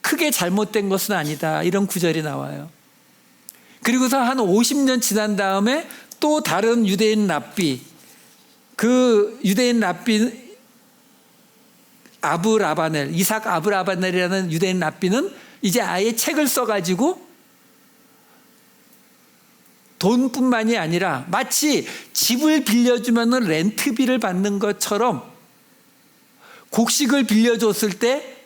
크게 잘못된 것은 아니다, 이런 구절이 나와요. 그리고서 한 50년 지난 다음에 또 다른 유대인 랍비, 그 유대인 랍비 이삭 아브라바넬이라는 유대인 랍비는 이제 아예 책을 써가지고 돈뿐만이 아니라 마치 집을 빌려주면 렌트비를 받는 것처럼 곡식을 빌려줬을 때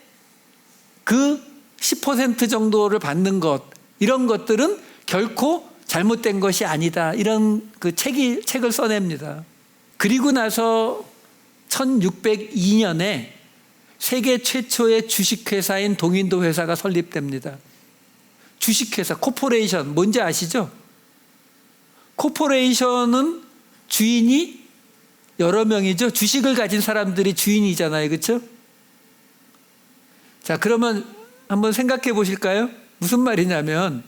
그 10% 정도를 받는 것, 이런 것들은 결코 잘못된 것이 아니다, 이런 그 책을 써냅니다. 그리고 나서 1602년에 세계 최초의 주식회사인 동인도 회사가 설립됩니다. 주식회사, 코퍼레이션, 뭔지 아시죠? 코퍼레이션은 주인이 여러 명이죠. 주식을 가진 사람들이 주인이잖아요. 그렇죠? 자, 그러면 한번 생각해 보실까요? 무슨 말이냐면,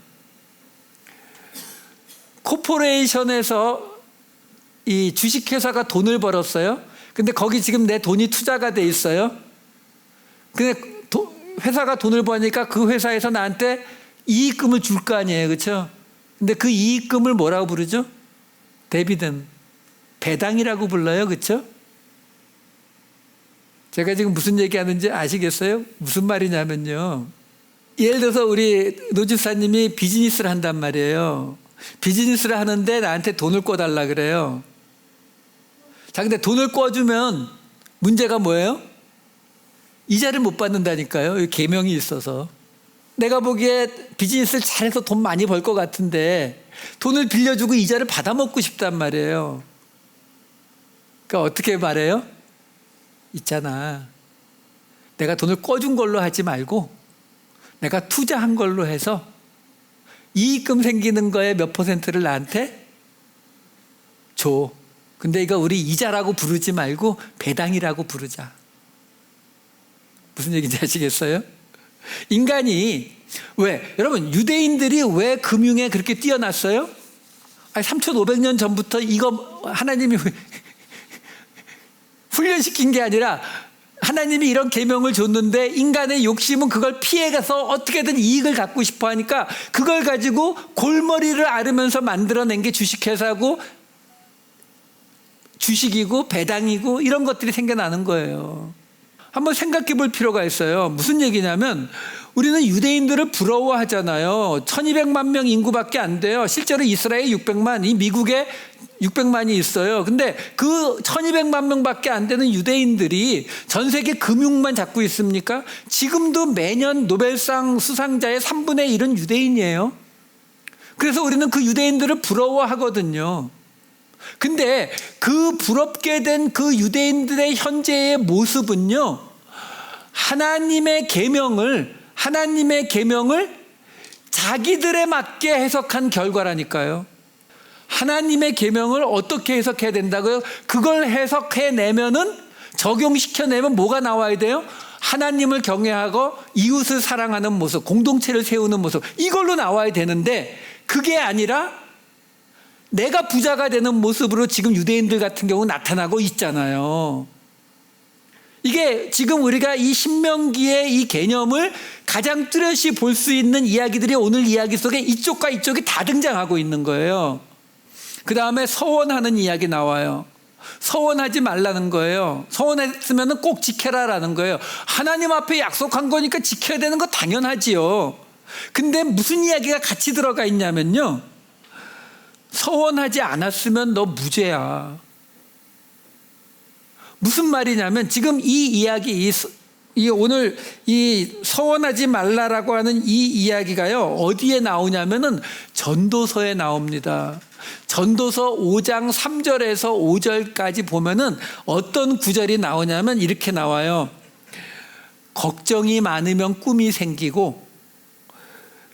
코퍼레이션에서 이 주식회사가 돈을 벌었어요. 근데 거기 지금 내 돈이 투자가 돼 있어요. 근데 회사가 돈을 버니까 그 회사에서 나한테 이익금을 줄 거 아니에요. 그렇죠? 근데 그 이익금을 뭐라고 부르죠? 디비던드, 배당이라고 불러요. 그렇죠? 제가 지금 무슨 얘기하는지 아시겠어요? 무슨 말이냐면요, 예를 들어서 우리 노 집사님이 비즈니스를 한단 말이에요. 비즈니스를 하는데 나한테 돈을 꿔달라 그래요. 자, 근데 돈을 꿔주면 문제가 뭐예요? 이자를 못 받는다니까요. 계명이 있어서. 내가 보기에 비즈니스를 잘해서 돈 많이 벌 것 같은데 돈을 빌려주고 이자를 받아먹고 싶단 말이에요. 그러니까 어떻게 말해요? 있잖아, 내가 돈을 꿔준 걸로 하지 말고 내가 투자한 걸로 해서 이익금 생기는 거에 몇 %를 나한테 줘. 근데 이거 우리 이자라고 부르지 말고 배당이라고 부르자. 무슨 얘기인지 아시겠어요? 인간이 왜, 여러분, 유대인들이 왜 금융에 그렇게 뛰어났어요? 3,500년 전부터 이거 하나님이 훈련시킨 게 아니라 하나님이 이런 계명을 줬는데 인간의 욕심은 그걸 피해가서 어떻게든 이익을 갖고 싶어 하니까 그걸 가지고 골머리를 앓으면서 만들어낸 게 주식회사고 주식이고 배당이고 이런 것들이 생겨나는 거예요. 한번 생각해 볼 필요가 있어요. 무슨 얘기냐면 우리는 유대인들을 부러워하잖아요. 1200만 명 인구밖에 안 돼요. 실제로 이스라엘 600만, 이 미국에 600만이 있어요. 근데 그 1200만 명밖에 안 되는 유대인들이 전 세계 금융만 잡고 있습니까? 지금도 매년 노벨상 수상자의 3분의 1은 유대인이에요. 그래서 우리는 그 유대인들을 부러워하거든요. 근데 그 부럽게 된 그 유대인들의 현재의 모습은요, 하나님의 계명을 자기들에 맞게 해석한 결과라니까요. 하나님의 계명을 어떻게 해석해야 된다고요? 그걸 해석해내면은, 적용시켜내면 뭐가 나와야 돼요? 하나님을 경외하고 이웃을 사랑하는 모습, 공동체를 세우는 모습, 이걸로 나와야 되는데 그게 아니라 내가 부자가 되는 모습으로 지금 유대인들 같은 경우 나타나고 있잖아요. 이게 지금 우리가 이 신명기의 이 개념을 가장 뚜렷이 볼 수 있는 이야기들이 오늘 이야기 속에 이쪽과 이쪽이 다 등장하고 있는 거예요. 그 다음에 서원하는 이야기 나와요. 서원하지 말라는 거예요. 서원했으면 꼭 지켜라라는 거예요. 하나님 앞에 약속한 거니까 지켜야 되는 거 당연하지요. 근데 무슨 이야기가 같이 들어가 있냐면요, 서원하지 않았으면 너 무죄야. 무슨 말이냐면 지금 이 이야기, 오늘 이 서원하지 말라라고 하는 이 이야기가요, 어디에 나오냐면은 전도서에 나옵니다. 전도서 5장 3절에서 5절까지 보면은 어떤 구절이 나오냐면 이렇게 나와요. 걱정이 많으면 꿈이 생기고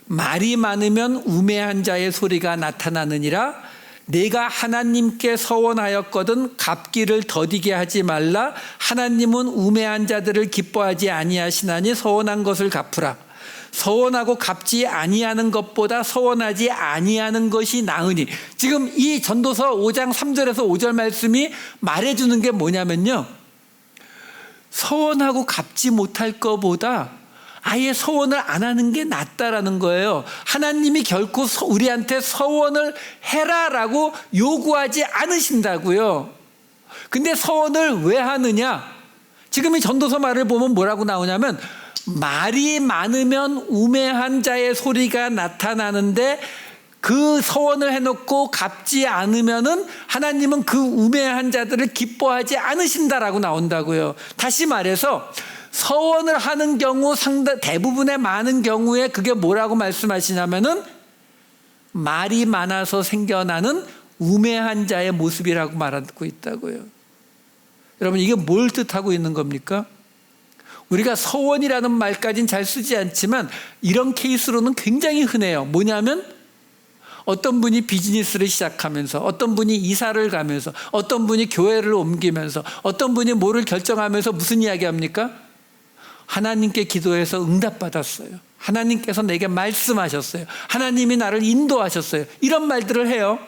말이 많으면 우매한 자의 소리가 나타나느니라. 내가 하나님께 서원하였거든 갚기를 더디게 하지 말라. 하나님은 우매한 자들을 기뻐하지 아니하시나니 서원한 것을 갚으라. 서원하고 갚지 아니하는 것보다 서원하지 아니하는 것이 나으니. 지금 이 전도서 5장 3절에서 5절 말씀이 말해주는 게 뭐냐면요, 서원하고 갚지 못할 것보다 아예 서원을 안 하는 게 낫다라는 거예요. 하나님이 결코 우리한테 서원을 해라라고 요구하지 않으신다고요. 근데 서원을 왜 하느냐? 지금 이 전도서 말을 보면 뭐라고 나오냐면, 말이 많으면 우매한 자의 소리가 나타나는데 그 서원을 해놓고 갚지 않으면은 하나님은 그 우매한 자들을 기뻐하지 않으신다라고 나온다고요. 다시 말해서 서원을 하는 경우 대부분의 많은 경우에 그게 뭐라고 말씀하시냐면은 말이 많아서 생겨나는 우매한 자의 모습이라고 말하고 있다고요. 여러분, 이게 뭘 뜻하고 있는 겁니까? 우리가 서원이라는 말까지는 잘 쓰지 않지만 이런 케이스로는 굉장히 흔해요. 뭐냐면 어떤 분이 비즈니스를 시작하면서, 어떤 분이 이사를 가면서, 어떤 분이 교회를 옮기면서, 어떤 분이 뭐를 결정하면서 무슨 이야기 합니까? 하나님께 기도해서 응답받았어요. 하나님께서 내게 말씀하셨어요. 하나님이 나를 인도하셨어요. 이런 말들을 해요.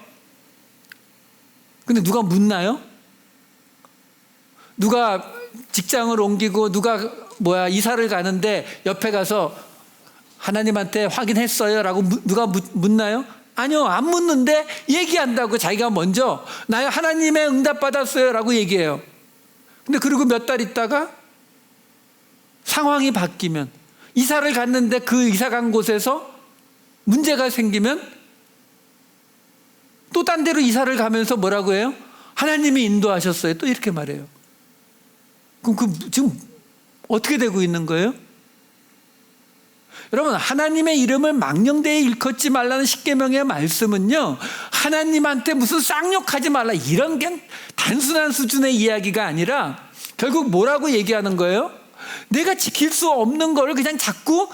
근데 누가 묻나요? 누가 직장을 옮기고 누가 이사를 가는데 옆에 가서 하나님한테 확인했어요? 라고 누가 묻나요? 아니요, 안 묻는데 얘기한다고 자기가 먼저 나 하나님의 응답받았어요 라고 얘기해요. 근데 그리고 몇 달 있다가 상황이 바뀌면, 이사를 갔는데 그 이사 간 곳에서 문제가 생기면 또 딴 데로 이사를 가면서 뭐라고 해요? 하나님이 인도하셨어요. 또 이렇게 말해요. 그럼 지금 어떻게 되고 있는 거예요? 여러분, 하나님의 이름을 망령되이 일컫지 말라는 십계명의 말씀은요, 하나님한테 무슨 쌍욕하지 말라 이런 그냥 단순한 수준의 이야기가 아니라 결국 뭐라고 얘기하는 거예요? 내가 지킬 수 없는 거를 그냥 자꾸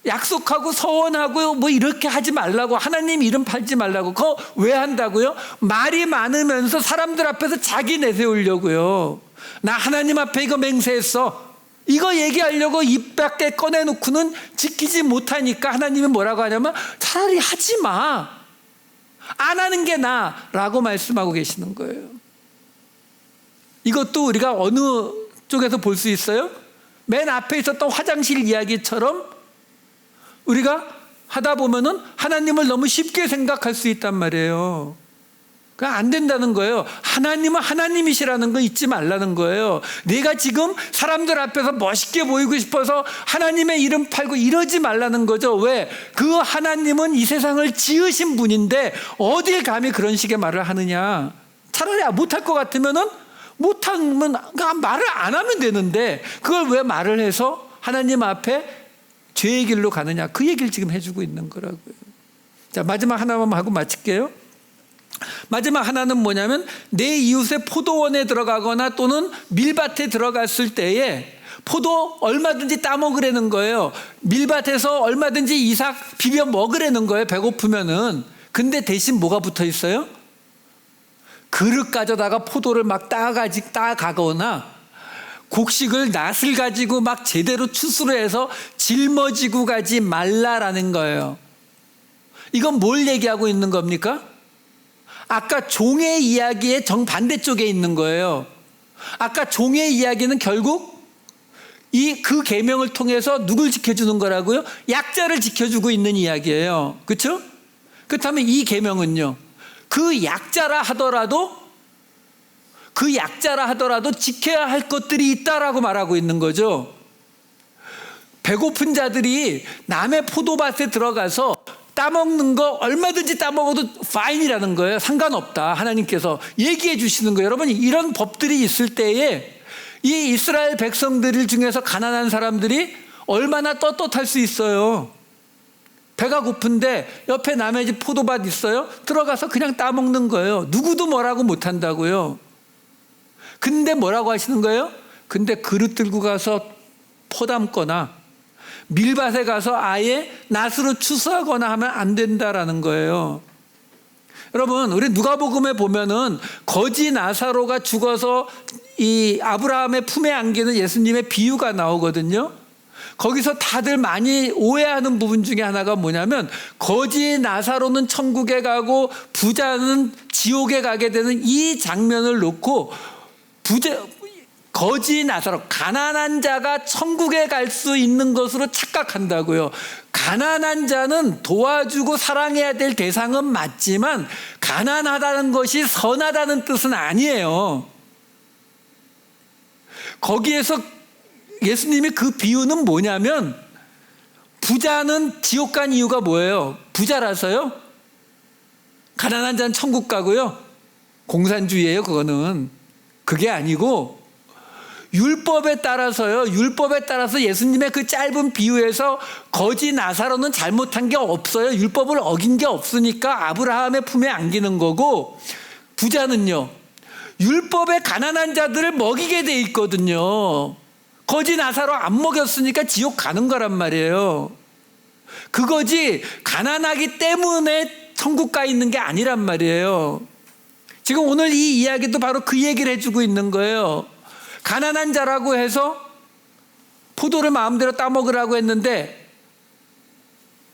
약속하고 서원하고 뭐 이렇게 하지 말라고, 하나님 이름 팔지 말라고. 그거 왜 한다고요? 말이 많으면서 사람들 앞에서 자기 내세우려고요. 나 하나님 앞에 이거 맹세했어, 이거 얘기하려고 입 밖에 꺼내놓고는 지키지 못하니까 하나님이 뭐라고 하냐면 차라리 하지 마, 안 하는 게 나라고 말씀하고 계시는 거예요. 이것도 우리가 어느 쪽에서 볼 수 있어요? 맨 앞에 있었던 화장실 이야기처럼 우리가 하다 보면은 하나님을 너무 쉽게 생각할 수 있단 말이에요. 그러니까 안 된다는 거예요. 하나님은 하나님이시라는 거 잊지 말라는 거예요. 내가 지금 사람들 앞에서 멋있게 보이고 싶어서 하나님의 이름 팔고 이러지 말라는 거죠. 왜? 그 하나님은 이 세상을 지으신 분인데 어딜 감히 그런 식의 말을 하느냐. 차라리 못할 것 같으면은 못하면 말을 안 하면 되는데 그걸 왜 말을 해서 하나님 앞에 죄의 길로 가느냐. 그 얘기를 지금 해주고 있는 거라고요. 자, 마지막 하나만 하고 마칠게요. 마지막 하나는 뭐냐면 내 이웃의 포도원에 들어가거나 또는 밀밭에 들어갔을 때에 포도 얼마든지 따먹으라는 거예요. 밀밭에서 얼마든지 이삭 비벼 먹으라는 거예요. 배고프면은. 근데 대신 뭐가 붙어 있어요? 그릇 가져다가 포도를 막 따가거나 곡식을 낫을 가지고 막 제대로 추수를 해서 짊어지고 가지 말라라는 거예요. 이건 뭘 얘기하고 있는 겁니까? 아까 종의 이야기의 정반대쪽에 있는 거예요. 아까 종의 이야기는 결국 그 계명을 통해서 누굴 지켜주는 거라고요? 약자를 지켜주고 있는 이야기예요. 그렇죠? 그렇다면 이 계명은요. 그 약자라 하더라도 지켜야 할 것들이 있다라고 말하고 있는 거죠. 배고픈 자들이 남의 포도밭에 들어가서 따먹는 거 얼마든지 따먹어도 파인이라는 거예요. 상관없다. 하나님께서 얘기해 주시는 거예요. 여러분, 이런 법들이 있을 때에 이 이스라엘 백성들 중에서 가난한 사람들이 얼마나 떳떳할 수 있어요. 배가 고픈데 옆에 남의 집 포도밭 있어요? 들어가서 그냥 따먹는 거예요. 누구도 뭐라고 못한다고요. 근데 뭐라고 하시는 거예요? 근데 그릇 들고 가서 퍼담거나 밀밭에 가서 아예 낫으로 추수하거나 하면 안 된다라는 거예요. 여러분, 우리 누가복음에 보면은 거지 나사로가 죽어서 이 아브라함의 품에 안기는 예수님의 비유가 나오거든요. 거기서 다들 많이 오해하는 부분 중에 하나가 뭐냐면 거지 나사로는 천국에 가고 부자는 지옥에 가게 되는 이 장면을 놓고 거지 나사로 가난한 자가 천국에 갈 수 있는 것으로 착각한다고요. 가난한 자는 도와주고 사랑해야 될 대상은 맞지만 가난하다는 것이 선하다는 뜻은 아니에요. 거기에서 예수님이 그 비유는 뭐냐면 부자는 지옥 간 이유가 뭐예요? 부자라서요? 가난한 자는 천국 가고요? 공산주의예요, 그거는. 그게 아니고 율법에 따라서 예수님의 그 짧은 비유에서 거지 나사로는 잘못한 게 없어요. 율법을 어긴 게 없으니까 아브라함의 품에 안기는 거고, 부자는요 율법에 가난한 자들을 먹이게 돼 있거든요. 거지 나사로 안 먹였으니까 지옥 가는 거란 말이에요. 그거지 가난하기 때문에 천국 가 있는 게 아니란 말이에요. 지금 오늘 이 이야기도 바로 그 얘기를 해주고 있는 거예요. 가난한 자라고 해서 포도를 마음대로 따먹으라고 했는데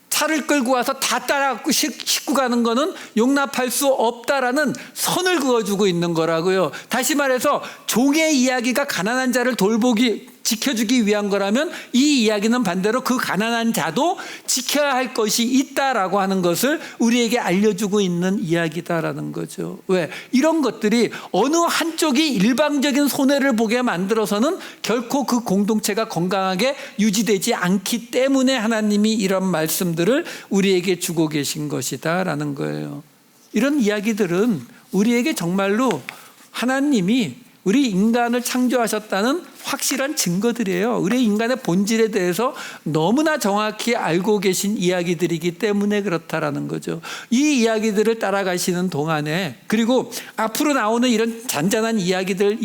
차를 끌고 와서 다 따라갖고 싣고 가는 거는 용납할 수 없다라는 선을 그어주고 있는 거라고요. 다시 말해서 종의 이야기가 가난한 자를 지켜주기 위한 거라면 이 이야기는 반대로 그 가난한 자도 지켜야 할 것이 있다라고 하는 것을 우리에게 알려주고 있는 이야기다라는 거죠. 왜? 이런 것들이 어느 한쪽이 일방적인 손해를 보게 만들어서는 결코 그 공동체가 건강하게 유지되지 않기 때문에 하나님이 이런 말씀들을 우리에게 주고 계신 것이다라는 거예요. 이런 이야기들은 우리에게 정말로 하나님이 우리 인간을 창조하셨다는 확실한 증거들이에요. 우리 인간의 본질에 대해서 너무나 정확히 알고 계신 이야기들이기 때문에 그렇다라는 거죠. 이 이야기들을 따라가시는 동안에, 그리고 앞으로 나오는 이런 잔잔한 이야기들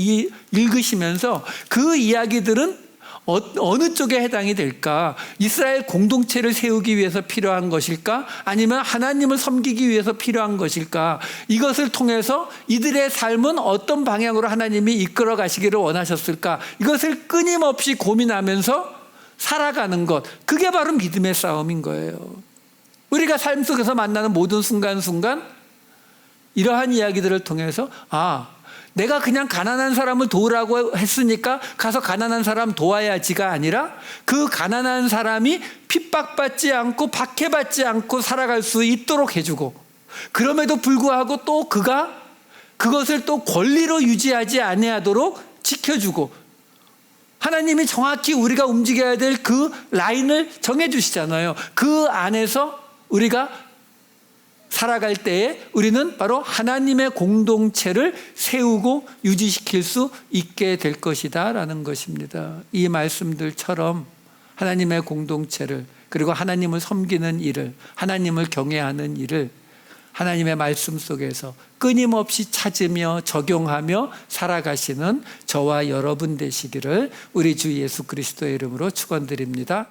읽으시면서 그 이야기들은 어느 쪽에 해당이 될까? 이스라엘 공동체를 세우기 위해서 필요한 것일까? 아니면 하나님을 섬기기 위해서 필요한 것일까? 이것을 통해서 이들의 삶은 어떤 방향으로 하나님이 이끌어 가시기를 원하셨을까? 이것을 끊임없이 고민하면서 살아가는 것, 그게 바로 믿음의 싸움인 거예요. 우리가 삶 속에서 만나는 모든 순간순간 이러한 이야기들을 통해서 내가 그냥 가난한 사람을 도우라고 했으니까 가서 가난한 사람 도와야지가 아니라 그 가난한 사람이 핍박받지 않고 박해받지 않고 살아갈 수 있도록 해주고, 그럼에도 불구하고 또 그가 그것을 또 권리로 유지하지 아니하도록 지켜주고, 하나님이 정확히 우리가 움직여야 될 그 라인을 정해주시잖아요. 그 안에서 우리가 살아갈 때에 우리는 바로 하나님의 공동체를 세우고 유지시킬 수 있게 될 것이다 라는 것입니다. 이 말씀들처럼 하나님의 공동체를, 그리고 하나님을 섬기는 일을, 하나님을 경외하는 일을 하나님의 말씀 속에서 끊임없이 찾으며 적용하며 살아가시는 저와 여러분 되시기를 우리 주 예수 그리스도의 이름으로 축원드립니다.